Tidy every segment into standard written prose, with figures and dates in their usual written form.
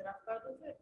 Paragraph कर दो फिर।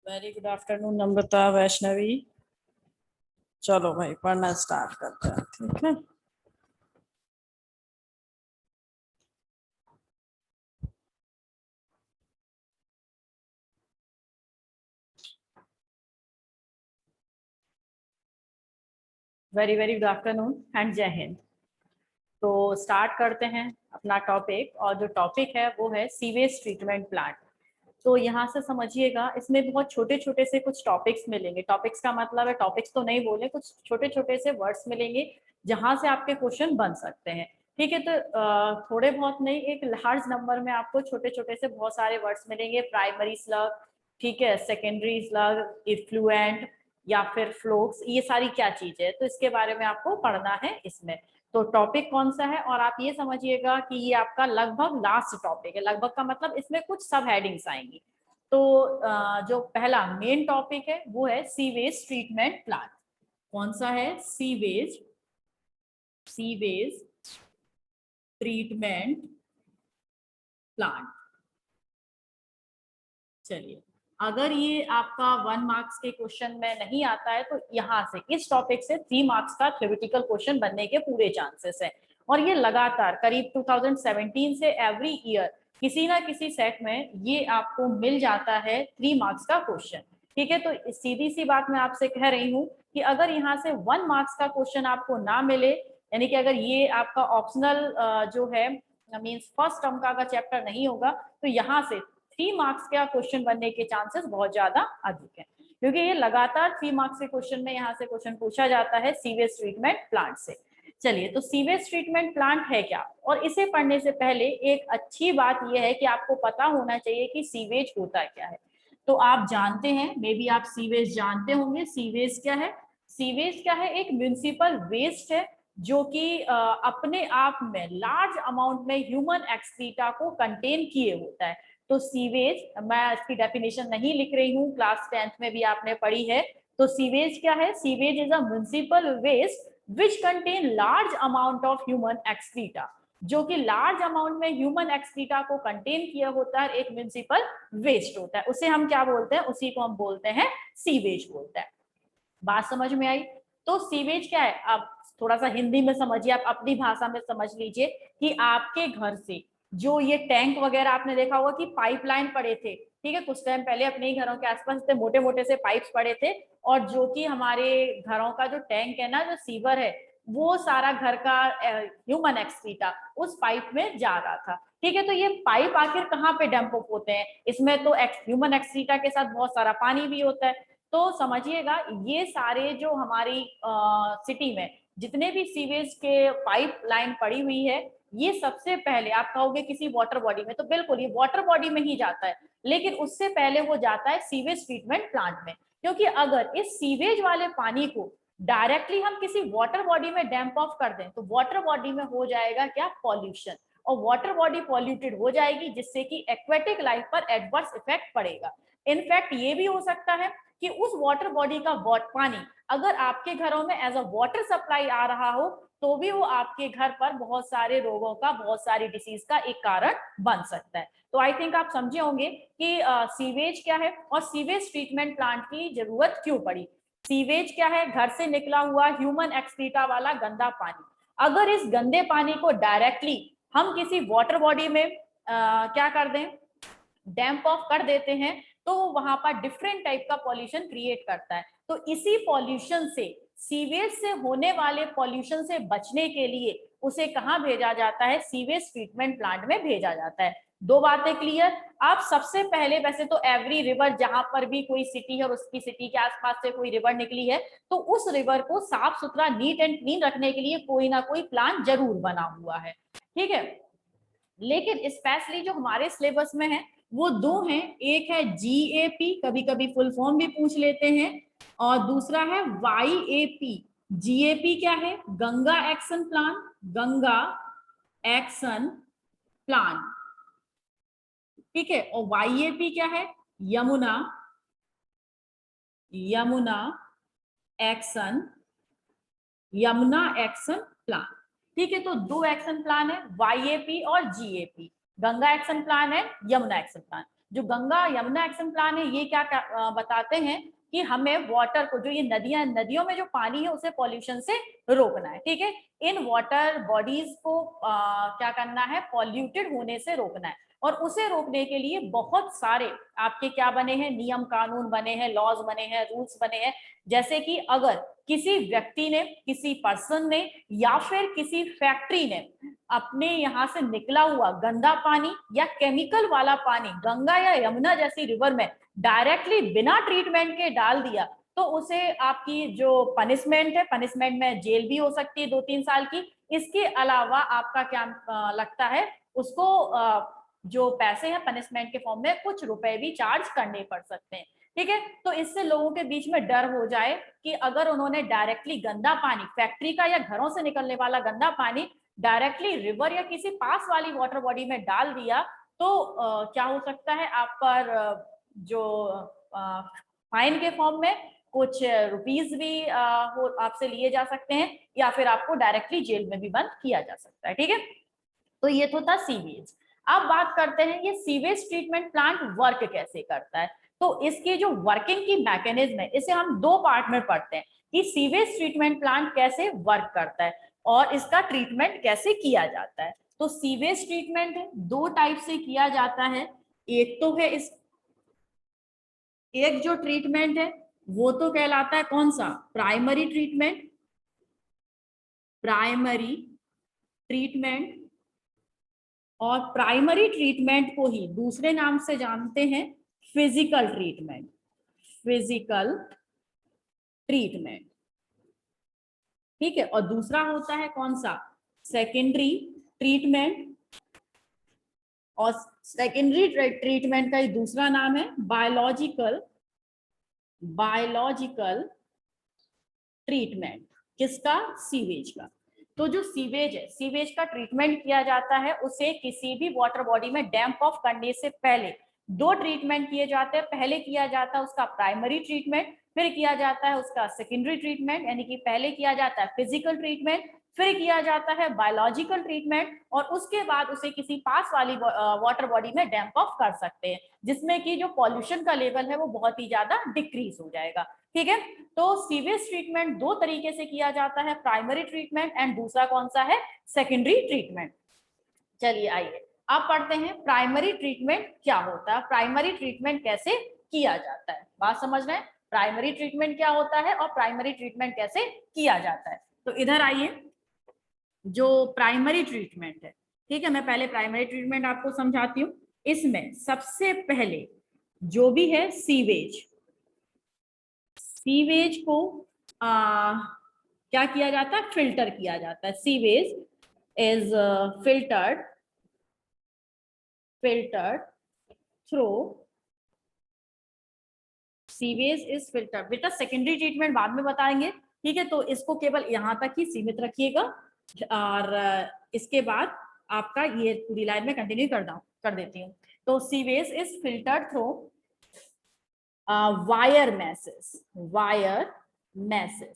वेरी गुड आफ्टरनून नम्रता, वैष्णवी। चलो भाई पढ़ना स्टार्ट करते हैं, ठीक है। Very very good afternoon and जय हिंद। तो स्टार्ट करते हैं अपना टॉपिक, और जो टॉपिक है वो है सीवेज ट्रीटमेंट प्लांट। तो यहाँ से समझिएगा, इसमें बहुत छोटे छोटे से कुछ टॉपिक्स मिलेंगे। टॉपिक्स का मतलब है, टॉपिक्स तो नहीं बोले, कुछ छोटे छोटे से वर्ड्स मिलेंगे जहाँ से आपके क्वेश्चन बन सकते हैं, ठीक है। तो थोड़े बहुत नहीं, एक लार्ज नंबर में आपको छोटे छोटे से बहुत सारे वर्ड्स मिलेंगे। प्राइमरी स्लग, ठीक है, सेकेंडरी स्लग, इफ्लुएंट या फिर फ्लोक्स, ये सारी क्या चीज है, तो इसके बारे में आपको पढ़ना है इसमें। तो टॉपिक कौन सा है, और आप ये समझिएगा कि ये आपका लगभग लास्ट टॉपिक है। लगभग का मतलब इसमें कुछ सब हेडिंग्स आएंगी। तो जो पहला मेन टॉपिक है वो है सीवेज ट्रीटमेंट प्लांट। कौन सा है? Sewage treatment plant. चलिए, अगर ये आपका 1 मार्क्स के क्वेश्चन में नहीं आता है तो यहाँ से इस टॉपिक से 3 मार्क्स का थ्योरेटिकल क्वेश्चन बनने के पूरे चांसेस है। और ये लगातार करीब 2017 से एवरी ईयर किसी ना किसी सेट में ये आपको मिल जाता है 3 मार्क्स का क्वेश्चन, ठीक है। तो सीधी सी बात मैं आपसे कह रही हूँ कि अगर यहाँ से 1 मार्क्स का क्वेश्चन आपको ना मिले, यानी कि अगर ये आपका ऑप्शनल जो है मीन्स फर्स्ट टर्म का अगर चैप्टर नहीं होगा, तो यहाँ से 3 मार्क्स का क्वेश्चन बनने के चांसेस बहुत ज्यादा अधिक है, क्योंकि ये लगातार 3 मार्क्स के क्वेश्चन में यहाँ से क्वेश्चन पूछा जाता है सीवेज ट्रीटमेंट प्लांट से। चलिए, तो सीवेज ट्रीटमेंट प्लांट है क्या, और इसे पढ़ने से पहले एक अच्छी बात यह है कि आपको पता होना चाहिए कि सीवेज होता क्या है। तो आप जानते हैं, मे बी आप सीवेज जानते होंगे। सीवेज क्या है? सीवेज क्या है? एक म्युनिसिपल वेस्ट है जो कि अपने आप में लार्ज अमाउंट में ह्यूमन एक्सक्रीटा को कंटेन किए होता है। तो सीवेज, मैं इसकी डेफिनेशन नहीं लिख रही हूँ, क्लास 10th में भी आपने पढ़ी है। तो सीवेज क्या है? Sewage is a municipal waste which contain large amount of human excreta, जो कि लार्ज अमाउंट में ह्यूमन एक्सक्रीटा को कंटेन किया होता है, एक म्युनिसिपल वेस्ट होता है। उसे हम क्या बोलते हैं? उसी को हम बोलते हैं सीवेज बोलते हैं। बात समझ में आई? तो सीवेज क्या है, आप थोड़ा सा हिंदी में समझिए, आप अपनी भाषा में समझ लीजिए कि आपके घर से जो ये टैंक वगैरह आपने देखा होगा कि पाइपलाइन पड़े थे, ठीक है, कुछ टाइम पहले अपने ही घरों के आसपास इतने मोटे मोटे से पाइप्स पड़े थे, और जो कि हमारे घरों का जो टैंक है ना, जो सीवर है, वो सारा घर का ह्यूमन एक्सक्रीटा उस पाइप में जा रहा था, ठीक है। तो ये पाइप आखिर कहाँ पे डंप अप होते हैं? इसमें तो ह्यूमन एक्सक्रीटा के साथ बहुत सारा पानी भी होता है। तो समझिएगा, ये सारे जो हमारी सिटी में जितने भी सीवेज के पाइप लाइन पड़ी हुई है, ये सबसे पहले आप कहोगे किसी वाटर बॉडी में, तो बिल्कुल ये वाटर बॉडी में ही जाता है, लेकिन उससे पहले वो जाता है सीवेज ट्रीटमेंट प्लांट में। क्योंकि अगर इस सीवेज वाले पानी को डायरेक्टली हम किसी वाटर बॉडी में डैम्प ऑफ कर दें, तो वाटर बॉडी में हो जाएगा क्या? पॉल्यूशन, और वाटर बॉडी पॉल्यूटेड हो जाएगी, जिससे कि एक्वेटिक लाइफ पर एडवर्स इफेक्ट पड़ेगा। इनफैक्ट ये भी हो सकता है कि उस वाटर बॉडी का पानी अगर आपके घरों में एज अ वाटर सप्लाई आ रहा हो, तो भी वो आपके घर पर बहुत सारे रोगों का, बहुत सारी डिसीज का एक कारण बन सकता है। तो आई थिंक आप समझे होंगे कि सीवेज क्या है और सीवेज ट्रीटमेंट प्लांट की जरूरत क्यों पड़ी। सीवेज क्या है? घर से निकला हुआ ह्यूमन एक्सक्रीटा वाला गंदा पानी। अगर इस गंदे पानी को डायरेक्टली हम किसी वाटर बॉडी में क्या कर दें, डैम्प ऑफ कर देते हैं, तो वहां पर डिफरेंट टाइप का पॉल्यूशन क्रिएट करता है। तो इसी पॉल्यूशन से, सीवेज से होने वाले पॉल्यूशन से बचने के लिए उसे कहाँ भेजा जाता है? सीवेज ट्रीटमेंट प्लांट में भेजा जाता है। दो बातें क्लियर। आप सबसे पहले, वैसे तो एवरी रिवर, जहां पर भी कोई सिटी है और उसकी सिटी के आसपास से कोई रिवर निकली है, तो उस रिवर को साफ सुथरा, नीट एंड क्लीन रखने के लिए कोई ना कोई प्लान जरूर बना हुआ है, ठीक है। लेकिन स्पेशली जो हमारे सिलेबस में है वो दो हैं, एक है GAP, कभी कभी फुल फॉर्म भी पूछ लेते हैं, और दूसरा है YAP। GAP क्या है? Ganga action plan, Ganga action plan, ठीक है। और YAP क्या है? Yamuna, Yamuna action, Yamuna action plan, ठीक है। तो दो एक्शन प्लान है, YAP और GAP, गंगा एक्शन प्लान है, यमुना एक्शन प्लान। जो गंगा यमुना एक्शन प्लान है ये क्या बताते हैं कि हमें वाटर को, जो ये नदियों में जो पानी है उसे पॉल्यूशन से रोकना है, ठीक है। इन वाटर बॉडीज को क्या करना है? पॉल्यूटेड होने से रोकना है। और उसे रोकने के लिए बहुत सारे आपके क्या बने हैं? नियम कानून बने हैं, लॉज बने हैं, रूल्स बने हैं। जैसे कि अगर किसी व्यक्ति ने, किसी पर्सन ने या फिर किसी फैक्ट्री ने अपने यहाँ से निकला हुआ गंदा पानी या केमिकल वाला पानी गंगा या यमुना जैसी रिवर में डायरेक्टली बिना ट्रीटमेंट के डाल दिया, तो उसे आपकी जो पनिशमेंट है, पनिशमेंट में जेल भी हो सकती है 2-3 साल की। इसके अलावा आपका क्या लगता है? उसको जो पैसे हैं पनिशमेंट के फॉर्म में कुछ रुपए भी चार्ज करने पड़ सकते हैं, ठीक है। तो इससे लोगों के बीच में डर हो जाए कि अगर उन्होंने डायरेक्टली गंदा पानी, फैक्ट्री का या घरों से निकलने वाला गंदा पानी डायरेक्टली रिवर या किसी पास वाली वाटर बॉडी में डाल दिया, तो क्या हो सकता है? आप पर जो फाइन के फॉर्म में कुछ रुपीज भी आपसे लिए जा सकते हैं, या फिर आपको डायरेक्टली जेल में भी बंद किया जा सकता है, ठीक है। तो ये तो था सीवेज। अब बात करते हैं ये सीवेज ट्रीटमेंट प्लांट वर्क कैसे करता है। तो इसकी जो वर्किंग की मैकेनिज्म है इसे हम दो पार्ट में पढ़ते हैं कि सीवेज ट्रीटमेंट प्लांट कैसे वर्क करता है और इसका ट्रीटमेंट कैसे किया जाता है। तो सीवेज ट्रीटमेंट दो टाइप से किया जाता है। एक तो है एक जो ट्रीटमेंट है वो तो कहलाता है कौन सा? Primary treatment, primary treatment. और प्राइमरी ट्रीटमेंट को ही दूसरे नाम से जानते हैं फिजिकल ट्रीटमेंट, फिजिकल ट्रीटमेंट, ठीक है। और दूसरा होता है कौन सा? Secondary treatment. और सेकेंडरी ट्रीटमेंट का ही दूसरा नाम है बायोलॉजिकल, बायोलॉजिकल ट्रीटमेंट। किसका? सीवेज का। तो जो सीवेज है, सीवेज का ट्रीटमेंट किया जाता है उसे किसी भी वाटर बॉडी में डैम्प ऑफ करने से पहले दो ट्रीटमेंट किए जाते हैं। पहले किया जाता है उसका प्राइमरी ट्रीटमेंट, फिर किया जाता है उसका सेकेंडरी ट्रीटमेंट, यानी कि पहले किया जाता है फिजिकल ट्रीटमेंट, फिर किया जाता है बायोलॉजिकल ट्रीटमेंट, और उसके बाद उसे किसी पास वाली वाटर बॉडी में डैम्प ऑफ कर सकते हैं, जिसमें कि जो पॉल्यूशन का लेवल है वो बहुत ही ज्यादा डिक्रीज हो जाएगा, ठीक है। तो सीवेज ट्रीटमेंट दो तरीके से किया जाता है, प्राइमरी ट्रीटमेंट एंड दूसरा कौन सा है? Secondary treatment. चलिए आइए अब पढ़ते हैं प्राइमरी ट्रीटमेंट क्या होता है, प्राइमरी ट्रीटमेंट कैसे किया जाता है। बात समझ रहे हैं? प्राइमरी ट्रीटमेंट क्या होता है और प्राइमरी ट्रीटमेंट कैसे किया जाता है। तो इधर आइए, जो प्राइमरी ट्रीटमेंट है, ठीक है, मैं पहले प्राइमरी ट्रीटमेंट आपको समझाती हूँ। इसमें सबसे पहले जो भी है सीवेज, सीवेज को क्या किया जाता है? फिल्टर किया जाता है। Sewage is filtered through, sewage is filter. बेटा सेकेंडरी ट्रीटमेंट बाद में बताएंगे, ठीक है। तो इसको केवल यहाँ तक ही सीमित रखिएगा, और इसके बाद आपका ये पूरी लाइन में कंटिन्यू कर देती हूँ। तो sewage is filtered through wire message, wire message,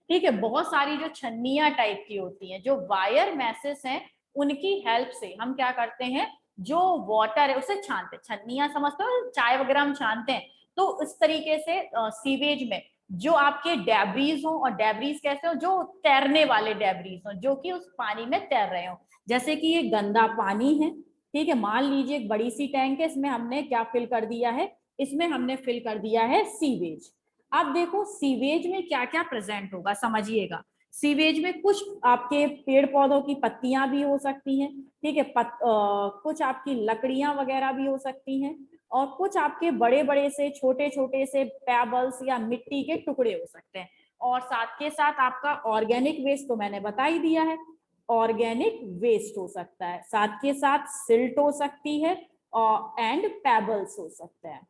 ठीक है। बहुत सारी जो छन्नियां टाइप की होती हैं, जो वायर मैसेज हैं, उनकी हेल्प से हम क्या करते हैं? जो वाटर है उसे छानते हैं। छन्नियां समझते हो, चाय वगैरह हम छानते हैं, तो इस तरीके से सीवेज में जो आपके डेब्रीज हो, और डेब्रीज कैसे हो? जो तैरने वाले डेब्रीज हो, जो कि उस पानी में तैर रहे हो। जैसे कि ये गंदा पानी है, ठीक है, मान लीजिए एक बड़ी सी टैंक है, इसमें हमने क्या फिल कर दिया है? इसमें हमने फिल कर दिया है सीवेज। अब देखो सीवेज में क्या क्या प्रेजेंट होगा, समझिएगा। सीवेज में कुछ आपके पेड़ पौधों की पत्तियां भी हो सकती हैं, ठीक है, कुछ आपकी लकड़ियां वगैरह भी हो सकती हैं, और कुछ आपके बड़े बड़े से छोटे छोटे से पेबल्स या मिट्टी के टुकड़े हो सकते हैं, और साथ के साथ आपका ऑर्गेनिक वेस्ट तो मैंने बता ही दिया है, ऑर्गेनिक वेस्ट हो सकता है, साथ के साथ सिल्ट हो सकती है और एंड पेबल्स हो सकते हैं।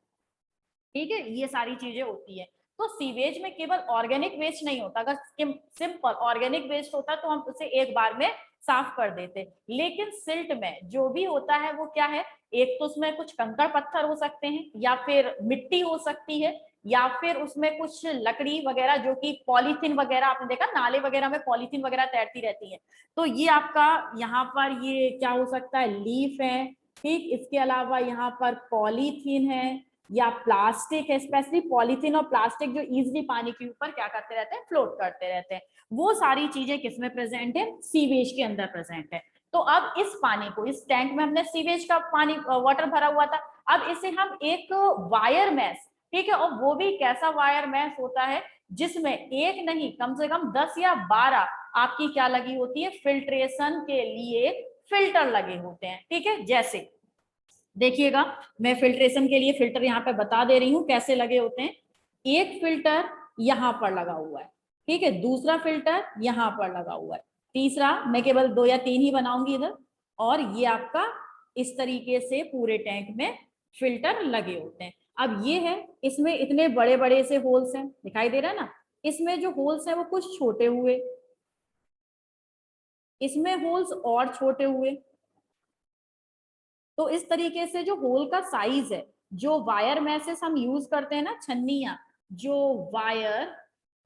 ठीक है, ये सारी चीजें होती है। तो सीवेज में केवल ऑर्गेनिक वेस्ट नहीं होता, अगर सिंपल ऑर्गेनिक वेस्ट होता तो हम उसे एक बार में साफ कर देते, लेकिन सिल्ट में जो भी होता है वो क्या है, एक तो उसमें कुछ कंकड़ पत्थर हो सकते हैं, या फिर मिट्टी हो सकती है, या फिर उसमें कुछ लकड़ी वगैरह, जो कि पॉलीथीन वगैरह, आपने देखा नाले वगैरह में पॉलीथीन वगैरह तैरती रहती है, तो ये आपका यहाँ पर ये क्या हो सकता है, लीफ है। ठीक, इसके अलावा यहाँ पर पॉलीथीन है या प्लास्टिक है, स्पेशली पॉलीथीन और प्लास्टिक जो इजीली पानी के ऊपर क्या करते रहते हैं, फ्लोट करते रहते हैं, वो सारी चीजें किसमें प्रेजेंट है, सीवेज के अंदर प्रेजेंट है। तो अब इस पानी को, इस टैंक में हमने सीवेज का पानी वाटर भरा हुआ था, अब इसे हम एक वायर मैस, ठीक है, और वो भी कैसा वायर मैस होता है जिसमें एक नहीं कम से कम 10 या 12 आपकी क्या लगी होती है, फिल्ट्रेशन के लिए फिल्टर लगे होते हैं। ठीक है, जैसे देखिएगा, मैं फिल्ट्रेशन के लिए फिल्टर यहाँ पे बता दे रही हूँ कैसे लगे होते हैं। एक फिल्टर यहाँ पर लगा हुआ है, ठीक है, दूसरा फिल्टर यहाँ पर लगा हुआ है, तीसरा, मैं केवल 2 या 3 ही बनाऊंगी इधर, और ये आपका इस तरीके से पूरे टैंक में फिल्टर लगे होते हैं। अब ये है, इसमें इतने बड़े बड़े से होल्स हैं, दिखाई दे रहा है ना, इसमें जो होल्स हैं वो कुछ छोटे हुए, इसमें होल्स और छोटे हुए। तो इस तरीके से जो होल का साइज है, जो वायर मैसेस हम यूज करते हैं ना, छन्नियां, जो वायर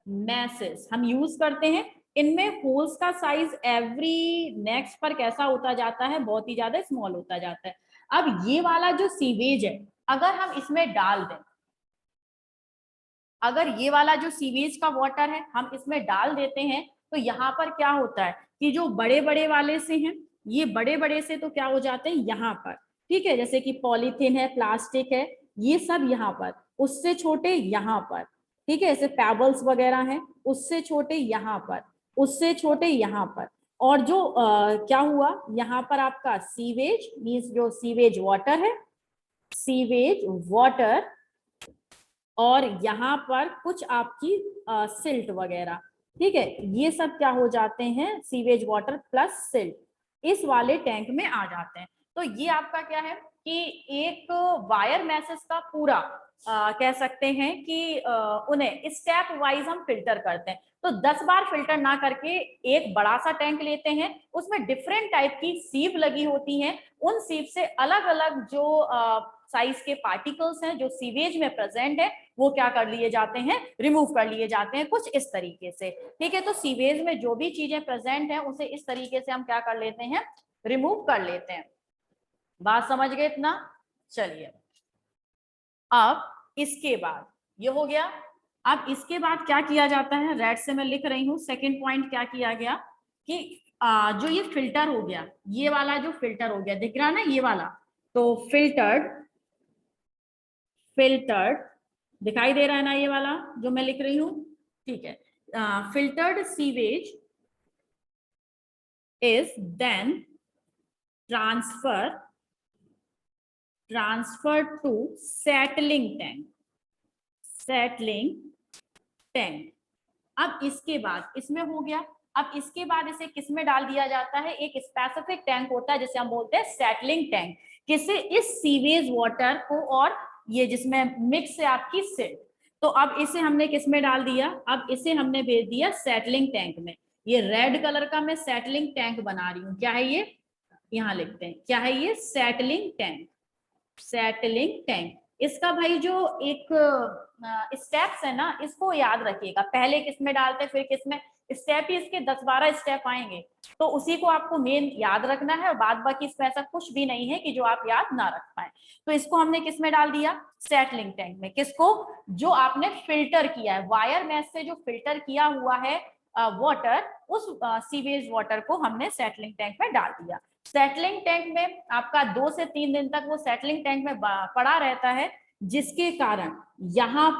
मैसेस हम यूज करते हैं, इनमें होल्स का साइज एवरी नेक्स्ट पर कैसा होता जाता है, बहुत ही ज्यादा स्मॉल होता जाता है। अब ये वाला जो सीवेज है, अगर हम इसमें डाल दें, अगर ये वाला जो सीवेज का वाटर है हम इसमें डाल देते हैं, तो यहाँ पर क्या होता है कि जो बड़े बड़े वाले से हैं, ये बड़े बड़े से तो क्या हो जाते हैं यहाँ पर, ठीक है, जैसे कि पॉलीथीन है, प्लास्टिक है, ये सब यहाँ पर, उससे छोटे यहाँ पर, ठीक है, जैसे पेबल्स वगैरह हैं, उससे छोटे यहाँ पर, उससे छोटे यहाँ पर, और जो क्या हुआ यहाँ पर आपका सीवेज मीन्स जो सीवेज वाटर है, सीवेज वाटर, और यहाँ पर कुछ आपकी सिल्ट वगैरह, ठीक है, ये सब क्या हो जाते हैं, सीवेज वाटर प्लस सिल्ट इस वाले टैंक में आ जाते हैं। तो ये आपका क्या है कि एक वायर मैसेज का पूरा कह सकते हैं कि उन्हें स्टेप वाइज हम फिल्टर करते हैं। तो 10 बार फिल्टर ना करके एक बड़ा सा टैंक लेते हैं, उसमें डिफरेंट टाइप की सीप लगी होती हैं, उन सीप से अलग अलग जो साइज के पार्टिकल्स हैं जो सीवेज में प्रेजेंट है, वो क्या कर लिए जाते हैं, रिमूव कर लिए जाते हैं, कुछ इस तरीके से। ठीक है, तो सीवेज में जो भी चीजें प्रेजेंट है उसे इस तरीके से हम क्या कर लेते हैं, रिमूव कर लेते हैं। बात समझ गए इतना? चलिए, अब इसके बाद ये हो गया। अब इसके बाद क्या किया जाता है, रेड से मैं लिख रही हूं, सेकेंड पॉइंट क्या किया गया कि जो ये फिल्टर हो गया, ये वाला जो फिल्टर हो गया, दिख रहा ना ये वाला, तो फिल्टर्ड, फिल्टर्ड दिखाई दे रहा है ना ये वाला जो मैं लिख रही हूं, ठीक है, filtered sewage is then transfer to settling tank, settling tank. अब इसके बाद इसमें हो गया, अब इसके बाद इसे किस में डाल दिया जाता है, एक स्पेसिफिक टैंक होता है जिसे हम बोलते हैं सेटलिंग टैंक, किसे, इस सीवेज वाटर को, और ये जिसमें मिक्स है आपकी सिल्ट। तो अब इसे हमने किस में डाल दिया, अब इसे हमने भेज दिया सेटलिंग टैंक में। ये रेड कलर का मैं सेटलिंग टैंक बना रही हूँ, क्या है ये, यहाँ लिखते हैं क्या है ये, सेटलिंग टैंक, सेटलिंग टैंक। इसका भाई जो एक स्टेप्स है ना, इसको याद रखिएगा, पहले किस में डालते फिर किस में, स्टेप ही इसके 10-12 स्टेप आएंगे, तो उसी को आपको मेन याद रखना है, और बाद बाकी इसमें ऐसा कुछ भी नहीं है कि जो आप याद ना रख पाए। तो इसको हमने किस में डाल दिया, सेटलिंग टैंक में। किसको, जो आपने फिल्टर किया है, वायर मैश से जो फिल्टर किया हुआ है वाटर, उस सीवेज वाटर को हमने सेटलिंग टैंक में डाल दिया। सेटलिंग टैंक में आपका 2 से 3 दिन तक वो सेटलिंग टैंक में पड़ा रहता है, जिसके कारण यहाँ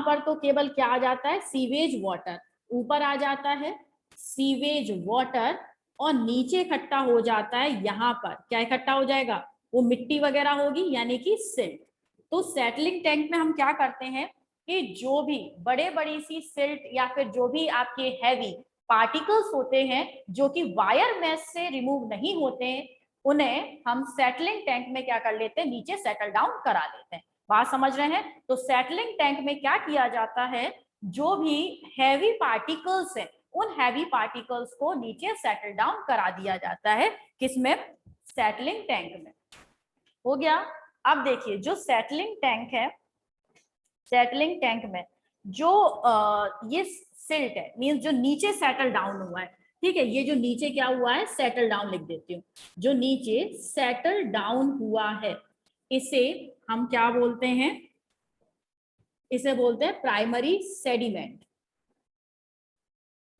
पर तो केवल क्या आ जाता है, सीवेज वाटर ऊपर आ जाता है, सीवेज वाटर, और नीचे इकट्ठा हो जाता है, यहाँ पर क्या इकट्ठा हो जाएगा, वो मिट्टी वगैरह होगी, यानी कि सिल्ट। तो सेटलिंग टैंक में हम क्या करते हैं कि जो भी बड़ी सी सिल्ट या फिर जो भी आपके हैवी पार्टिकल्स होते हैं जो कि वायर मेश से रिमूव नहीं होते हैं, उन्हें हम सेटलिंग टैंक में क्या कर लेते हैं, नीचे सेटल डाउन करा लेते हैं। बात समझ रहे हैं? तो सेटलिंग टैंक में क्या किया जाता है, जो भी हैवी पार्टिकल्स है उन हैवी पार्टिकल्स को नीचे सेटल डाउन करा दिया जाता है। किसमें? सेटलिंग टैंक में। हो गया। अब देखिए जो सेटलिंग टैंक है, सेटलिंग टैंक में जो ये सिल्ट है, मींस जो नीचे सेटल डाउन हुआ है, ठीक है, ये जो नीचे क्या हुआ है, सेटल डाउन लिख देती हूँ, जो नीचे सेटल डाउन हुआ है इसे हम क्या बोलते हैं, इसे बोलते हैं प्राइमरी सेडिमेंट।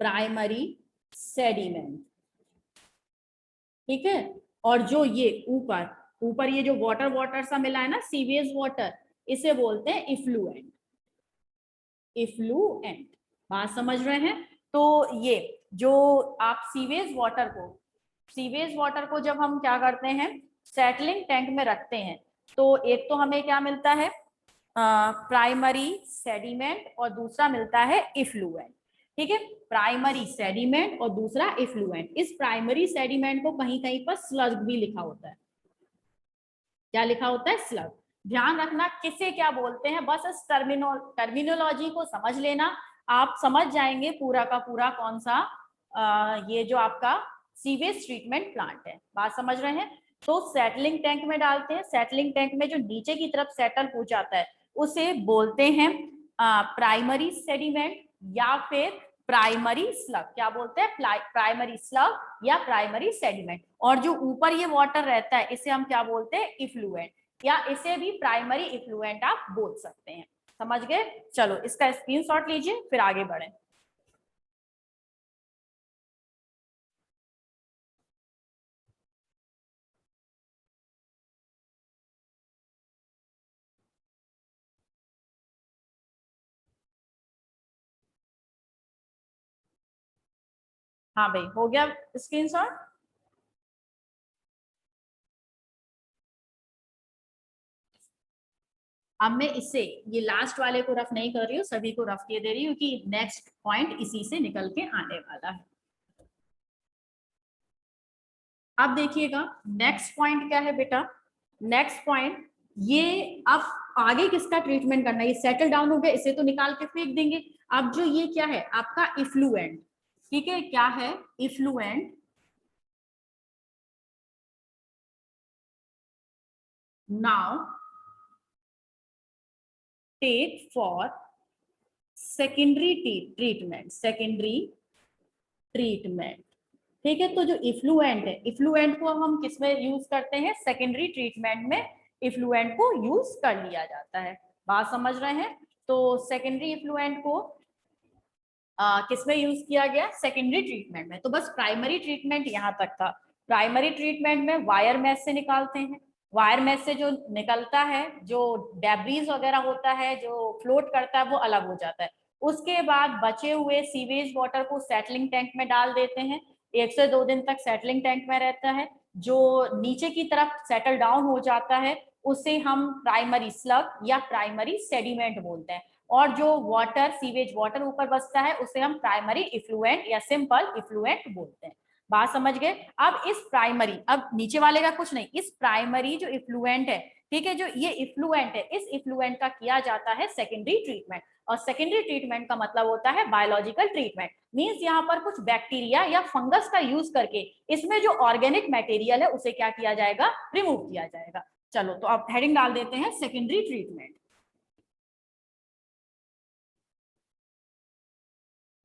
प्राइमरी सेडिमेंट, ठीक है। और जो ये ऊपर ऊपर ये जो वाटर वाटर सा मिला है ना, सीवेज वाटर, इसे बोलते हैं इफ्लुएंट। इफ्लुएंट, बात समझ रहे हैं? तो ये जो आप सीवेज वाटर को जब हम क्या करते हैं, सेटलिंग टैंक में रखते हैं, तो एक तो हमें क्या मिलता है, प्राइमरी सेडिमेंट, और दूसरा मिलता है इफ्लुएंट। ठीक है, प्राइमरी सेडिमेंट और दूसरा इफ्लुएंट। इस प्राइमरी सेडिमेंट को कहीं कहीं पर स्लग भी लिखा होता है। क्या लिखा होता है? स्लग। ध्यान रखना किसे क्या बोलते हैं, बस इस टर्मिनोलॉजी को समझ लेना, आप समझ जाएंगे पूरा का पूरा कौन सा ये जो आपका सीवेज ट्रीटमेंट प्लांट है। बात समझ रहे हैं? तो सेटलिंग टैंक में डालते हैं, सेटलिंग टैंक में जो नीचे की तरफ सेटल हो जाता है उसे बोलते हैं प्राइमरी सेडिमेंट या फिर प्राइमरी स्लग। क्या बोलते हैं? प्राइमरी स्लग या प्राइमरी सेडिमेंट। और जो ऊपर ये वाटर रहता है इसे हम क्या बोलते हैं? इफ्लुएंट, या इसे भी प्राइमरी इफ्लुएंट आप बोल सकते हैं। समझ गए? चलो इसका स्क्रीनशॉट लीजिए फिर आगे बढ़े। हाँ भाई, हो गया स्क्रीनशॉट। अब मैं इससे ये लास्ट वाले को रफ नहीं कर रही हूँ, सभी को रफ किए दे रही हूँ कि नेक्स्ट पॉइंट इसी से निकल के आने वाला है। अब देखिएगा नेक्स्ट पॉइंट क्या है बेटा। नेक्स्ट पॉइंट ये, अब आगे किसका ट्रीटमेंट करना है, ये सेटल डाउन हो गया, इसे तो निकाल के फेंक देंगे। अब जो ये क्या है आपका इफ्लुएंट, ठीक है, क्या है? Effluent. Now take for secondary treatment, secondary treatment. ठीक है, तो जो इफ्लुएंट है, इफ्लुएंट को हम किस में यूज करते हैं? सेकेंडरी ट्रीटमेंट में इफ्लुएंट को यूज कर लिया जाता है। बात समझ रहे हैं? तो सेकेंडरी इफ्लुएंट को किस में यूज किया गया? सेकेंडरी ट्रीटमेंट में। तो बस प्राइमरी ट्रीटमेंट यहाँ तक था। प्राइमरी ट्रीटमेंट में वायर मेश से निकालते हैं, वायर मेश से जो निकलता है, जो डेब्रीज वगैरह होता है, जो फ्लोट करता है, वो अलग हो जाता है। उसके बाद बचे हुए सीवेज वाटर को सेटलिंग टैंक में डाल देते हैं, 1 से 2 दिन तक सेटलिंग टैंक में रहता है। जो नीचे की तरफ सेटल डाउन हो जाता है उसे हम प्राइमरी स्लग या प्राइमरी सेडिमेंट बोलते हैं। और जो वाटर, सीवेज वाटर ऊपर बसता है उसे हम प्राइमरी इफ्लुएंट या सिंपल इफ्लुएंट बोलते हैं। बात समझ गए? अब इस प्राइमरी, अब नीचे वाले का कुछ नहीं, इस प्राइमरी जो इफ्लुएंट है, ठीक है, जो ये इफ्लुएंट है, इस इफ्लुएंट का किया जाता है सेकेंडरी ट्रीटमेंट। और सेकेंडरी ट्रीटमेंट का मतलब होता है बायोलॉजिकल ट्रीटमेंट। मींस यहाँ पर कुछ बैक्टीरिया या फंगस का यूज करके इसमें जो ऑर्गेनिक मटेरियल है उसे क्या किया जाएगा? रिमूव किया जाएगा। चलो तो अब हेडिंग डाल देते हैं सेकेंडरी ट्रीटमेंट।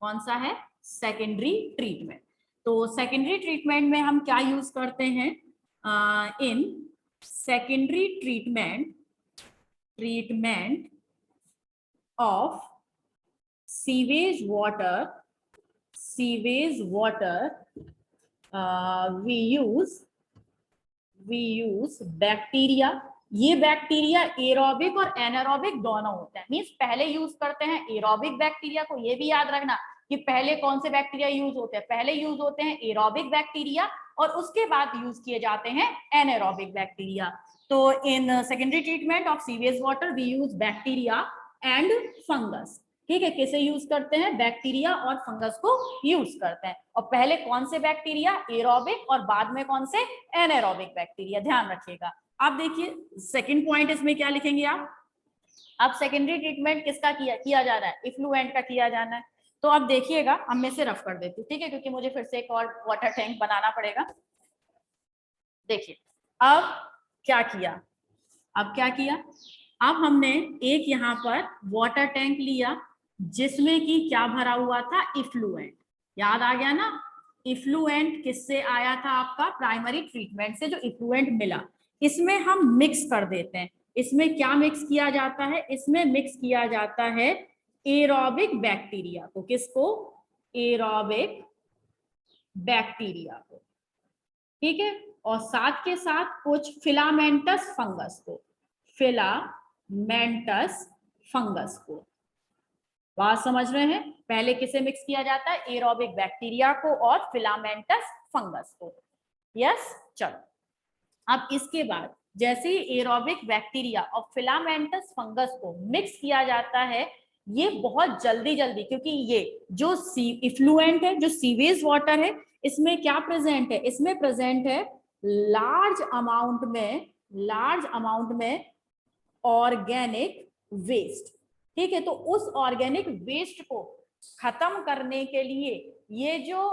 कौन सा है? Secondary treatment. तो सेकेंडरी ट्रीटमेंट में हम क्या यूज करते हैं? In secondary treatment of sewage water we use bacteria. ये बैक्टीरिया एरोबिक और एनारोबिक दोनों होते हैं। मींस पहले यूज करते हैं एरोबिक बैक्टीरिया को, ये भी याद रखना कि पहले कौन से बैक्टीरिया यूज होते हैं। पहले यूज होते हैं एरोबिक बैक्टीरिया और उसके बाद यूज किए जाते हैं एनारोबिक बैक्टीरिया। तो in secondary treatment of sewage water we use bacteria and fungus. ठीक है, किसे यूज करते हैं? बैक्टीरिया और फंगस को यूज करते हैं। और पहले कौन से बैक्टीरिया? एरोबिक, और बाद में कौन से? एनाएरोबिक बैक्टीरिया। ध्यान रखिएगा। अब देखिए सेकंड पॉइंट इसमें क्या लिखेंगे आप? अब सेकेंडरी ट्रीटमेंट किसका किया जा रहा है? इफ्लुएंट का किया जाना है। तो अब देखिएगा, अब मैं से रफ कर देती हूँ, ठीक है, क्योंकि मुझे फिर से एक और वाटर टैंक बनाना पड़ेगा। देखिए अब क्या किया, अब हमने एक यहाँ पर वाटर टैंक लिया जिसमें कि क्या भरा हुआ था? इफ्लुएंट। याद आ गया ना? इफ्लुएंट किससे आया था? आपका प्राइमरी ट्रीटमेंट से जो इफ्लुएंट मिला, इसमें हम मिक्स कर देते हैं। इसमें क्या मिक्स किया जाता है? इसमें मिक्स किया जाता है एरोबिक बैक्टीरिया को। किसको? एरोबिक बैक्टीरिया को, ठीक है, और साथ के साथ कुछ फिलामेंटस फंगस को, फिलामेंटस फंगस को। बात समझ रहे हैं? पहले किसे मिक्स किया जाता है? एरोबिक बैक्टीरिया को और फिलामेंटस फंगस को। यस, चलो अब इसके बाद जैसे ही एरोबिक बैक्टीरिया और फिलामेंटस फंगस को मिक्स किया जाता है, ये बहुत जल्दी जल्दी, क्योंकि ये जो इफ्लुएंट है, जो सीवेज वाटर है, इसमें क्या प्रेजेंट है? इसमें प्रेजेंट है लार्ज अमाउंट में ऑर्गेनिक वेस्ट। ठीक है, तो उस ऑर्गेनिक वेस्ट को खत्म करने के लिए ये जो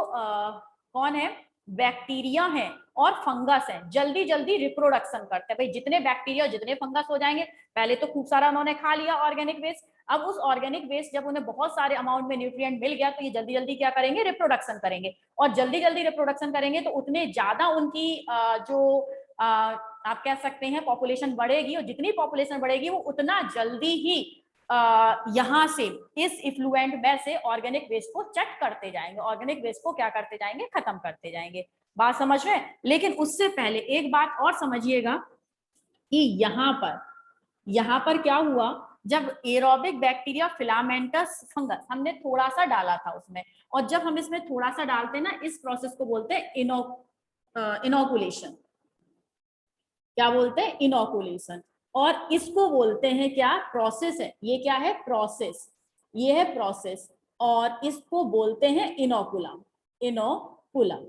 कौन है? बैक्टीरिया हैं और फंगस हैं, जल्दी जल्दी रिप्रोडक्शन करते हैं। भाई जितने बैक्टीरिया और जितने फंगस हो जाएंगे, पहले तो खूब सारा उन्होंने खा लिया ऑर्गेनिक वेस्ट, अब उस ऑर्गेनिक वेस्ट जब उन्हें बहुत सारे अमाउंट में न्यूट्रिएंट मिल गया, तो ये जल्दी जल्दी क्या करेंगे? रिप्रोडक्शन करेंगे। और जल्दी जल्दी रिप्रोडक्शन करेंगे तो उतने ज्यादा उनकी जो आप कह सकते हैं पॉपुलेशन बढ़ेगी, और जितनी पॉपुलेशन बढ़ेगी वो उतना जल्दी ही यहाँ से इस इफ्लुएंट में से ऑर्गेनिक वेस्ट को चट करते जाएंगे, ऑर्गेनिक वेस्ट को क्या करते जाएंगे? खत्म करते जाएंगे। बात समझ रहे हैं? लेकिन उससे पहले एक बात और समझिएगा कि यहाँ पर क्या हुआ? जब एरोबिक बैक्टीरिया, फिलामेंटस फंगस हमने थोड़ा सा डाला था उसमें, और जब हम इसमें थोड़ा सा डालते हैं ना, इस प्रोसेस को बोलते हैं इनोकुलेशन। क्या बोलते हैं? इनोकुलेशन। और इसको बोलते हैं क्या? प्रोसेस है ये। क्या है? प्रोसेस। ये है प्रोसेस, और इसको बोलते हैं इनोकुलम। इनोकुलम,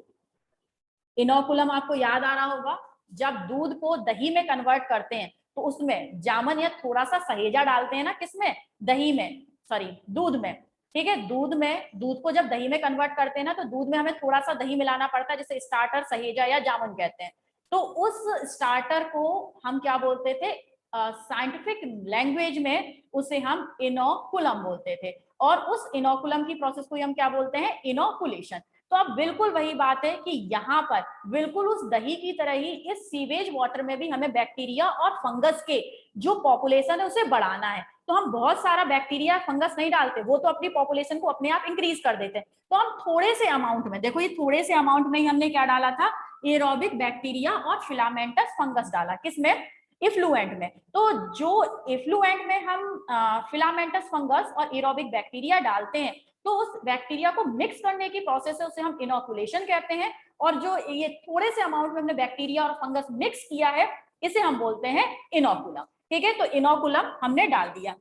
इनोकुलम आपको याद आ रहा होगा, जब दूध को दही में कन्वर्ट करते हैं तो उसमें जामन या थोड़ा सा सहेजा डालते हैं ना, किसमें? दही में, सॉरी दूध में। ठीक है, दूध को जब दही में कन्वर्ट करते हैं ना, तो दूध में हमें थोड़ा सा दही मिलाना पड़ता है, जिसे स्टार्टर, सहेजा या जामुन कहते हैं। तो उस स्टार्टर को हम क्या बोलते थे? साइंटिफिक लैंग्वेज में उसे हम इनोकुलम बोलते थे, और उस इनोकुलम की प्रोसेस को हम क्या बोलते हैं? इनोकुलेशन। तो अब बिल्कुल वही बात है कि यहाँ पर बिल्कुल उस दही की तरह ही इस सीवेज वाटर में भी हमें बैक्टीरिया और फंगस के जो पॉपुलेशन है उसे बढ़ाना है। तो हम बहुत सारा बैक्टीरिया फंगस नहीं डालते, वो तो अपनी पॉपुलेशन को अपने आप इंक्रीज कर देते हैं। तो हम थोड़े से अमाउंट में, देखो ये थोड़े से अमाउंट में ही हमने क्या डाला था? एरोबिक बैक्टीरिया और फिलामेंटस फंगस डाला। किसमें? इफ्लुएंट में। तो जो इफ्लुएंट में हम फिलामेंटस फंगस और एरोबिक बैक्टीरिया डालते हैं, तो उस बैक्टीरिया को मिक्स करने की प्रोसेस है, उसे हम इनोकुलेशन कहते हैं। और जो ये थोड़े से अमाउंट में हमने बैक्टीरिया और फंगस मिक्स किया है, इसे हम बोलते हैं इनोकुलम। ठीक है, तो इनोकुलम हमने डाल दिया।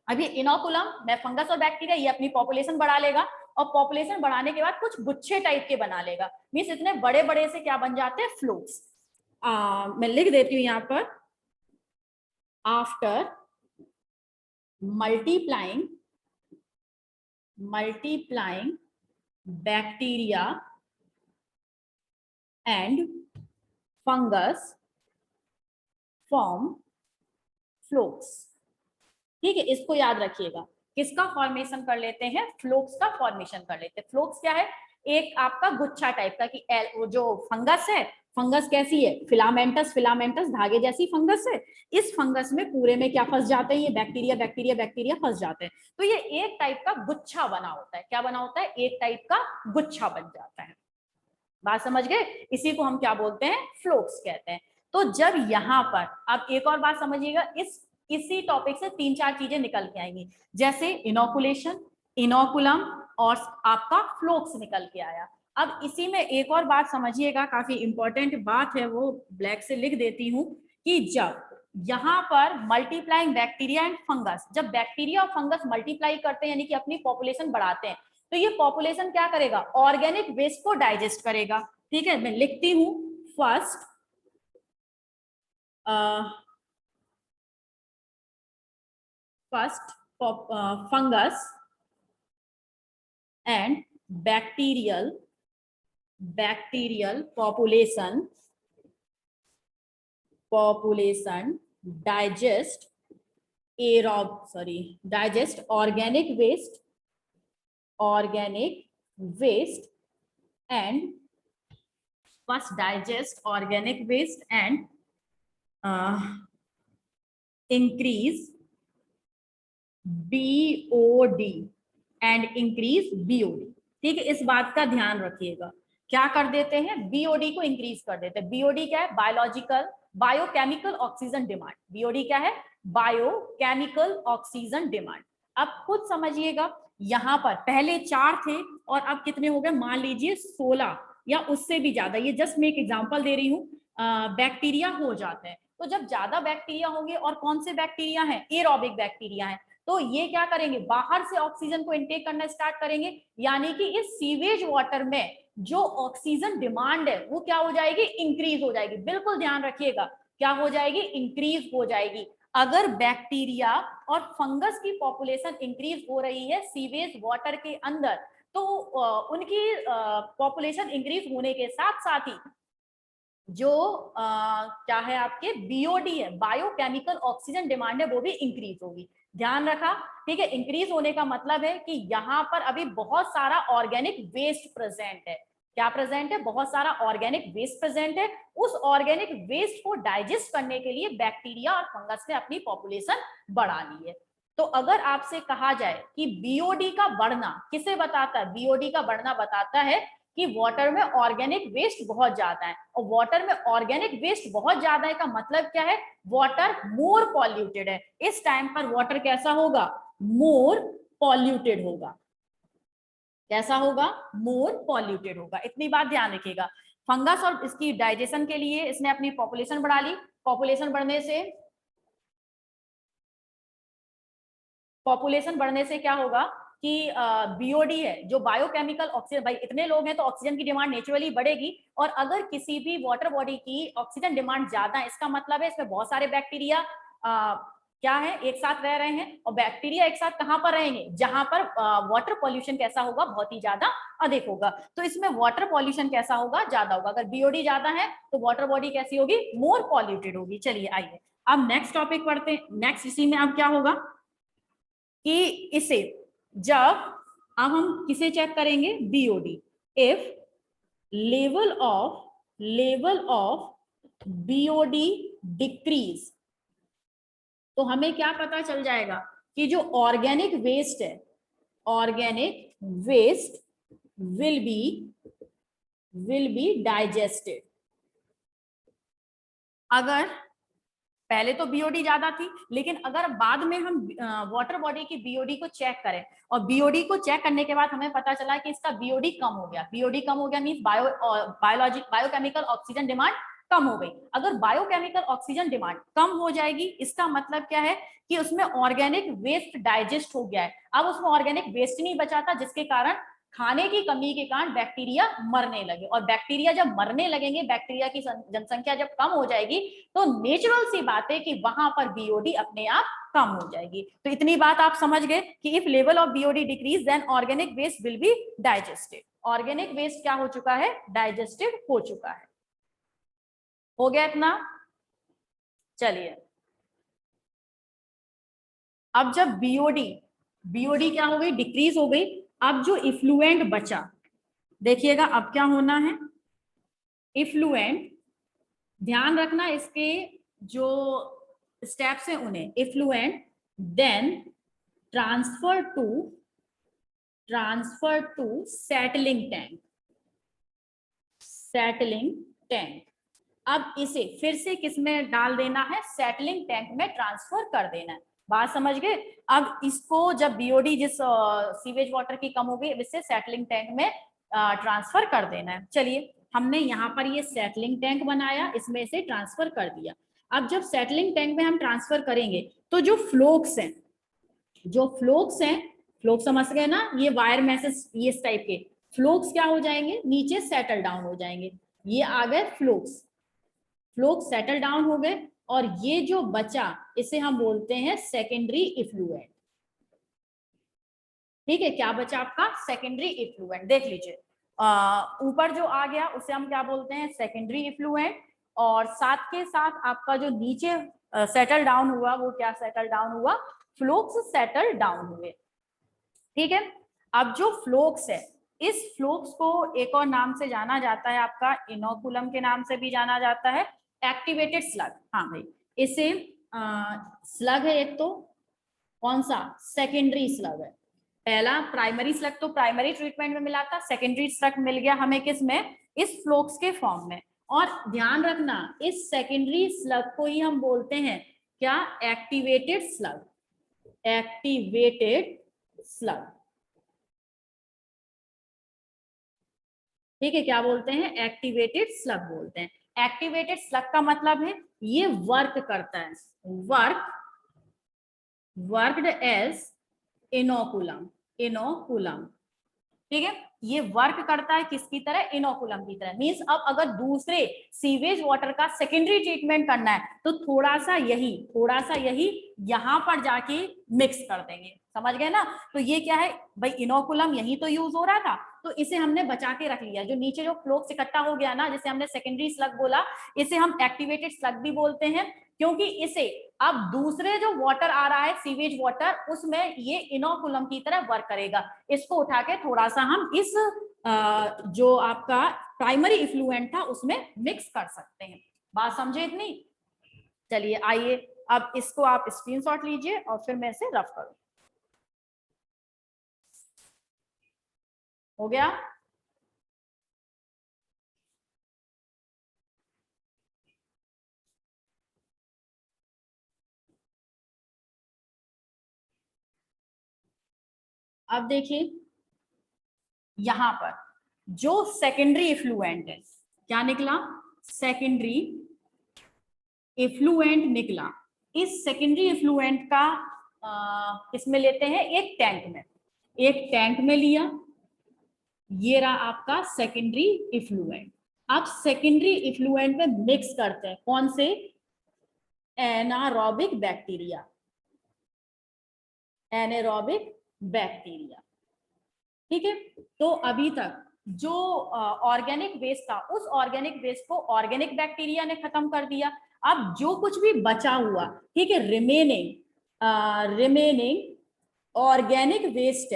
अभी इनोकुलम में फंगस और बैक्टीरिया ये अपनी पॉपुलेशन बढ़ा लेगा, और पॉपुलेशन बढ़ाने के बाद कुछ गुच्छे टाइप के बना लेगा। मींस इतने बड़े बड़े से क्या बन जाते हैं? फ्लोक्स। मैं लिख देती हूं यहाँ पर, after multiplying bacteria and fungus form flocs. ठीक है, इसको याद रखिएगा। किसका फॉर्मेशन कर लेते हैं? फ्लोक्स का फॉर्मेशन कर लेते हैं। फ्लोक्स क्या है? एक आपका गुच्छा टाइप का, कि वो जो फंगस है, फंगस कैसी है? फिलामेंटस धागे जैसी फंगस है। इस फंगस में पूरे में क्या फंस जाते हैं? ये बैक्टीरिया फंस जाते हैं। तो ये एक टाइप का गुच्छा बना होता है। क्या बना होता है? एक टाइप का गुच्छा बन जाता है। बात समझ गए? इसी को हम क्या बोलते हैं? फ्लोक्स कहते हैं। तो जब यहाँ पर आप एक और बात समझिएगा, इसी टॉपिक से 3-4 चीजें निकल के आएंगी, जैसे इनोकुलेशन, इनोकुलम और आपका फ्लोक्स निकल के आया। अब इसी में एक और बात समझिएगा, काफी इंपॉर्टेंट बात है, वो ब्लैक से लिख देती हूं, कि यहाँ पर मल्टीप्लाइंग बैक्टीरिया एंड फंगस, जब बैक्टीरिया और फंगस मल्टीप्लाई करते हैं यानी कि अपनी पॉपुलेशन बढ़ाते हैं, तो ये पॉपुलेशन क्या करेगा, ऑर्गेनिक वेस्ट को डाइजेस्ट करेगा। ठीक है, मैं लिखती हूं, first fungus and bacterial population digest organic waste and first digest organic waste and increase BOD and increase BOD। ठीक है, इस बात का ध्यान रखिएगा, क्या कर देते हैं, बीओडी को इंक्रीज कर देते हैं। बीओडी क्या है, बायोकेमिकल ऑक्सीजन डिमांड। बीओडी क्या है, बायोकेमिकल ऑक्सीजन डिमांड। अब खुद समझिएगा, यहाँ पर पहले 4 थे और अब कितने हो गए, मान लीजिए 16 या उससे भी ज्यादा। ये जस्ट मैं एक एग्जांपल दे रही हूँ, बैक्टीरिया हो जाते हैं। तो जब ज्यादा बैक्टीरिया होंगे, और कौन से बैक्टीरिया हैं, एरोबिक बैक्टीरिया हैं, तो ये क्या करेंगे, बाहर से ऑक्सीजन को इनटेक करना स्टार्ट करेंगे, यानी कि इस सीवेज वाटर में जो ऑक्सीजन डिमांड है वो क्या हो जाएगी, इंक्रीज हो जाएगी। बिल्कुल ध्यान रखिएगा, क्या हो जाएगी, इंक्रीज हो जाएगी। अगर बैक्टीरिया और फंगस की पॉपुलेशन इंक्रीज हो रही है सीवेज वाटर के अंदर, तो उनकी पॉपुलेशन इंक्रीज होने के साथ साथ ही जो क्या है आपके बीओडी है, बायोकेमिकल ऑक्सीजन डिमांड है, वो भी इंक्रीज होगी। ध्यान रखा, ठीक है। इंक्रीज होने का मतलब है कि यहाँ पर अभी बहुत सारा ऑर्गेनिक वेस्ट प्रेजेंट है। क्या प्रेजेंट है, बहुत सारा ऑर्गेनिक वेस्ट प्रेजेंट है। उस ऑर्गेनिक वेस्ट को डाइजेस्ट करने के लिए बैक्टीरिया और फंगस ने अपनी पॉपुलेशन बढ़ा ली है। तो अगर आपसे कहा जाए कि बीओडी का बढ़ना किसे बताता है, बीओडी का बढ़ना बताता है कि वाटर में ऑर्गेनिक वेस्ट बहुत ज्यादा है, और वाटर में ऑर्गेनिक वेस्ट बहुत ज्यादा है का मतलब क्या है, वाटर मोर पॉल्यूटेड है। इस टाइम पर वाटर कैसा होगा, मोर पॉल्यूटेड होगा। कैसा होगा, मोर पॉल्यूटेड होगा। इतनी बात ध्यान रखिएगा। फंगस और इसकी डाइजेशन के लिए इसने अपनी पॉपुलेशन बढ़ा ली। पॉपुलेशन बढ़ने से क्या होगा कि बीओडी है जो बायोकेमिकल ऑक्सीजन, भाई इतने लोग हैं तो ऑक्सीजन की डिमांड नेचुरली बढ़ेगी। और अगर किसी भी वाटर बॉडी की ऑक्सीजन डिमांड ज्यादा है, इसका मतलब है इसमें बहुत सारे बैक्टीरिया क्या है, एक साथ रह रहे हैं। और बैक्टीरिया एक साथ कहां पर रहेंगे, जहां पर वाटर पॉल्यूशन कैसा होगा, बहुत ही ज्यादा अधिक होगा। तो इसमें वाटर पॉल्यूशन कैसा होगा, ज्यादा होगा। अगर बीओडी ज्यादा है तो वाटर बॉडी कैसी होगी, मोर पॉल्यूटेड होगी। चलिए आइए अब नेक्स्ट टॉपिक पढ़ते हैं। नेक्स्ट इसी में अब क्या होगा कि इसे जब अब हम किसे चेक करेंगे, BOD. If level of BOD decrease, तो हमें क्या पता चल जाएगा कि जो ऑर्गेनिक वेस्ट है, organic waste will be digested. अगर पहले तो बीओडी ज्यादा थी, लेकिन अगर बाद में हम वाटर बॉडी की बीओडी को चेक करें, और बीओडी को चेक करने के बाद हमें पता चला कि इसका बीओडी कम हो गया। बीओडी कम हो गया मींस बायोकेमिकल ऑक्सीजन डिमांड कम हो गई। अगर बायोकेमिकल ऑक्सीजन डिमांड कम हो जाएगी, इसका मतलब क्या है कि उसमें ऑर्गेनिक वेस्ट डाइजेस्ट हो गया है। अब उसमें ऑर्गेनिक वेस्ट नहीं बचा था, जिसके कारण खाने की कमी के कारण बैक्टीरिया मरने लगे। और बैक्टीरिया जब मरने लगेंगे, बैक्टीरिया की जनसंख्या जब कम हो जाएगी, तो नेचुरल सी बात है कि वहां पर बीओडी अपने आप कम हो जाएगी। तो इतनी बात आप समझ गए कि if level of BOD decrease then organic waste will be digested. Organic waste क्या हो चुका है, डाइजेस्टेड हो चुका है। हो गया इतना। चलिए अब जब बीओडी क्या हो गई, डिक्रीज हो गई। अब जो इफ्लुएंट बचा, देखिएगा अब क्या होना है, इफ्लुएंट, ध्यान रखना इसके जो स्टेप्स हैं उन्हें। Effluent then transfer to settling tank. अब इसे फिर से किसमें डाल देना है, सेटलिंग टैंक में ट्रांसफर कर देना है। बात समझ गए। अब इसको जब बीओडी जिस सीवेज वाटर की कम हो गई, अब इससे सेटलिंग टैंक में ट्रांसफर कर देना है। चलिए हमने यहाँ पर ये सेटलिंग टैंक बनाया, इसमें इसे ट्रांसफर कर दिया। अब जब सेटलिंग टैंक में हम ट्रांसफर करेंगे तो जो फ्लोक्स हैं, फ्लोक्स समझ गए ना, ये वायर मैसेज ये इस टाइप के फ्लोक्स क्या हो जाएंगे, नीचे सेटल डाउन हो जाएंगे। ये आ गए फ्लोक्स सेटल डाउन हो गए, और ये जो बचा इसे हम बोलते हैं सेकेंडरी इफ्लुएंट। ठीक है, क्या बचा आपका, सेकेंडरी इफ्लुएंट। देख लीजिए ऊपर जो आ गया उसे हम क्या बोलते हैं, सेकेंडरी इफ्लुएंट, और साथ के साथ आपका जो नीचे सेटल डाउन हुआ वो क्या सेटल डाउन हुआ, फ्लोक्स सेटल डाउन हुए। ठीक है, अब जो फ्लोक्स है, इस फ्लोक्स को एक और नाम से जाना जाता है आपका, इनोकुलम के नाम से भी जाना जाता है, एक्टिवेटेड स्लग। हाँ भाई, इसे स्लग है एक तो, कौन सा, सेकेंडरी स्लग है। पहला प्राइमरी स्लग तो प्राइमरी ट्रीटमेंट में मिला था, सेकेंडरी स्लग मिल गया हमें किस में, इस फ्लोक्स के फॉर्म में। और ध्यान रखना, इस सेकेंडरी स्लग को ही हम बोलते हैं क्या, एक्टिवेटेड स्लग, एक्टिवेटेड स्लग। ठीक है, क्या बोलते हैं, एक्टिवेटेड स्लग बोलते हैं। एक्टिवेटेड स्लग का मतलब है ये वर्क करता है, वर्कड एज इनोकुलम, ठीक है, ये वर्क करता है किसकी तरह, इनोकुलम की तरह। मींस अब अगर दूसरे सीवेज वाटर का सेकेंडरी ट्रीटमेंट करना है तो थोड़ा सा यही यहां पर जाके मिक्स कर देंगे, समझ गए ना। तो ये क्या है भाई, इनोकुलम यही तो यूज हो रहा था, तो इसे हमने बचा के रख लिया। जो नीचे जो फ्लोक्स इकट्ठा हो गया ना, जिसे हमने सेकेंडरी स्लग बोला, इसे हम एक्टिवेटेड स्लग भी बोलते हैं, क्योंकि इसे अब दूसरे जो वाटर आ रहा है सीवेज वाटर, उसमें ये इनोकुलम की तरह वर्क करेगा। इसको उठा के थोड़ा सा हम इस जो आपका प्राइमरी इफ्लुएंट था उसमें मिक्स कर सकते हैं। बात समझे इतनी? चलिए आइए, अब इसको आप स्क्रीनशॉट लीजिए और फिर मैं इसे रफ करूं। हो गया? अब देखिए यहां पर जो सेकेंडरी इफ्लुएंट है, क्या निकला, सेकेंडरी इफ्लुएंट निकला। इस सेकेंडरी इफ्लुएंट का इसमें लेते हैं एक टैंक में लिया, ये रहा आपका सेकेंडरी इफ्लुएंट। अब सेकेंडरी इफ्लुएंट में मिक्स करते हैं कौन से, एनारोबिक बैक्टीरिया, ठीक है। तो अभी तक जो ऑर्गेनिक वेस्ट था, उस ऑर्गेनिक वेस्ट को ऑर्गेनिक बैक्टीरिया ने खत्म कर दिया। अब जो कुछ भी बचा हुआ, ठीक है, रिमेनिंग ऑर्गेनिक वेस्ट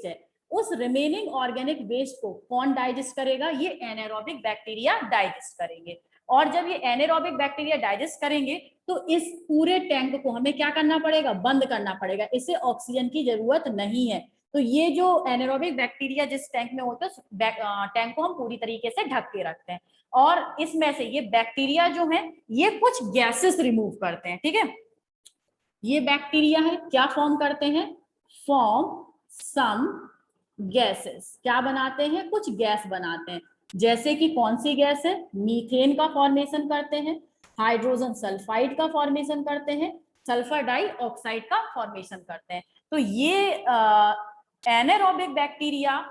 है, उस रिमेनिंग ऑर्गेनिक वेस्ट को कौन डाइजेस्ट करेगा, ये एनारोबिक बैक्टीरिया डाइजेस्ट करेंगे। और जब ये एनारोबिक बैक्टीरिया डाइजेस्ट करेंगे तो इस पूरे टैंक को हमें क्या करना पड़ेगा, बंद करना पड़ेगा, इसे ऑक्सीजन की जरूरत नहीं है। तो ये जो एनारोबिक बैक्टीरिया जिस टैंक में होते हैं, टैंक को हम पूरी तरीके से ढक के रखते हैं, और इसमें से ये बैक्टीरिया जो है ये कुछ गैसेस रिमूव करते हैं। ठीक है, ये बैक्टीरिया है, क्या फॉर्म करते हैं, फॉर्म सम गैसेस, क्या बनाते हैं, कुछ गैस बनाते हैं। जैसे कि कौन सी गैस है, मीथेन का फॉर्मेशन करते हैं, हाइड्रोजन सल्फाइड का फॉर्मेशन करते हैं, सल्फर डाइऑक्साइड का फॉर्मेशन करते हैं। तो ये anaerobic bacteria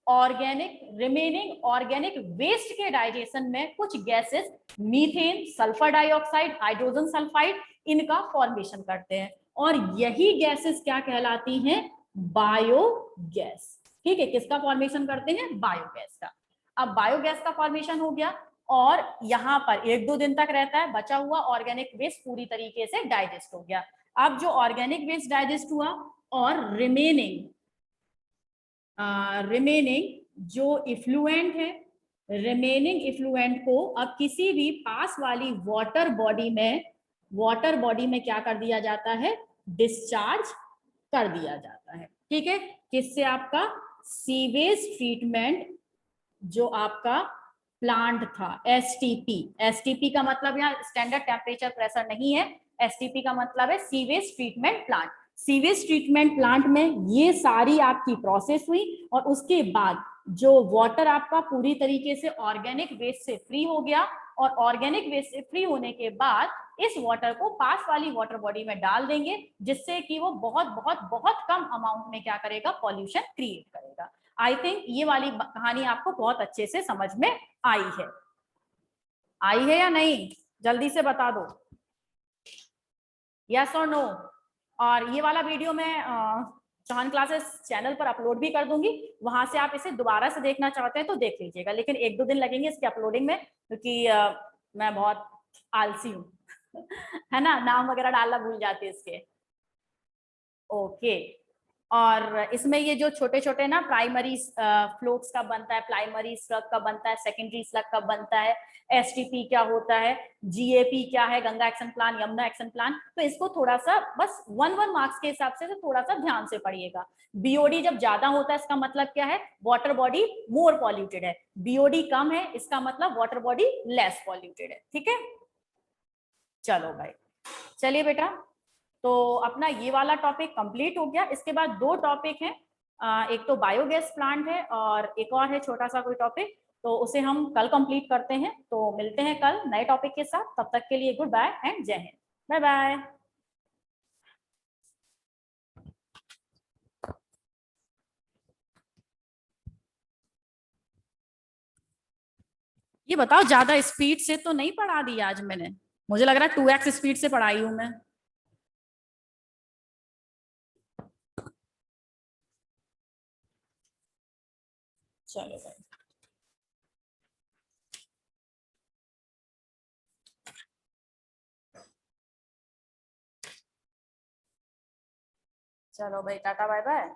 remaining organic waste के डाइजेशन में कुछ gases, methane, sulphur dioxide, hydrogen sulphide, इनका फॉर्मेशन करते हैं। और यही गैसेस क्या कहलाती हैं, बायोगैस। ठीक है, किसका फॉर्मेशन करते हैं, बायोगैस का। अब बायोगैस का फॉर्मेशन हो गया, और यहाँ पर 1-2 दिन तक रहता है, बचा हुआ ऑर्गेनिक वेस्ट पूरी तरीके से डाइजेस्ट हो गया। अब जो ऑर्गेनिक वेस्ट डाइजेस्ट हुआ और रिमेनिंग जो इफ्लुएंट है, रिमेनिंग इफ्लुएंट को अब किसी भी पास वाली वाटर बॉडी में क्या कर दिया जाता है, डिस्चार्ज कर दिया जाता है। ठीक है, किससे, आपका सीवेज ट्रीटमेंट जो आपका प्लांट था, एसटीपी का मतलब यहाँ स्टैंडर्ड टेम्परेचर प्रेशर नहीं है, एसटीपी का मतलब है sewage treatment plant. Sewage treatment plant में ये सारी आपकी प्रोसेस हुई, और उसके बाद जो वाटर आपका पूरी तरीके से ऑर्गेनिक वेस्ट से फ्री हो गया, और ऑर्गेनिक वेस्ट से फ्री होने के बाद इस वाटर को पास वाली वाटर बॉडी में डाल देंगे, जिससे कि वो बहुत बहुत बहुत कम अमाउंट में क्या करेगा, पॉल्यूशन क्रिएट करेगा। आई थिंक ये वाली कहानी आपको बहुत अच्छे से समझ में आई है या नहीं, जल्दी से बता दो, यस और नो। और ये वाला वीडियो मैं चौहान क्लासेस चैनल पर अपलोड भी कर दूंगी, वहां से आप इसे दोबारा से देखना चाहते हैं तो देख लीजिएगा, लेकिन 1-2 दिन लगेंगे इसके अपलोडिंग में, क्योंकि मैं बहुत आलसी हूँ है ना, नाम वगैरह डालना भूल जाती है इसके। ओके, और इसमें ये जो छोटे छोटे ना प्राइमरी फ्लोक्स कब बनता है, प्राइमरी स्लग कब बनता है, सेकेंडरी स्लग कब बनता है, एसटीपी क्या होता है, जीएपी क्या है, Ganga action plan, Yamuna action plan, तो इसको थोड़ा सा बस 1 मार्क्स के हिसाब से थोड़ा सा ध्यान से पढ़िएगा। बीओडी जब ज्यादा होता है इसका मतलब क्या है, वाटर बॉडी मोर पॉल्यूटेड है, बीओडी कम है इसका मतलब वाटर बॉडी लेस पॉल्यूटेड है। ठीक है, चलो भाई, चलिए बेटा, तो अपना ये वाला टॉपिक कंप्लीट हो गया। इसके बाद 2 टॉपिक हैं, एक तो बायोगैस प्लांट है और एक और है छोटा सा कोई टॉपिक, तो उसे हम कल कंप्लीट करते हैं। तो मिलते हैं कल नए टॉपिक के साथ, तब तक के लिए गुड बाय एंड जय हिंद, बाय बाय। ये बताओ, ज्यादा स्पीड से तो नहीं पढ़ा दी आज मैंने? मुझे लग रहा है 2x स्पीड से पढ़ाई हूं मैं। चलो भाई, चलो भाई, टाटा बाय बाय।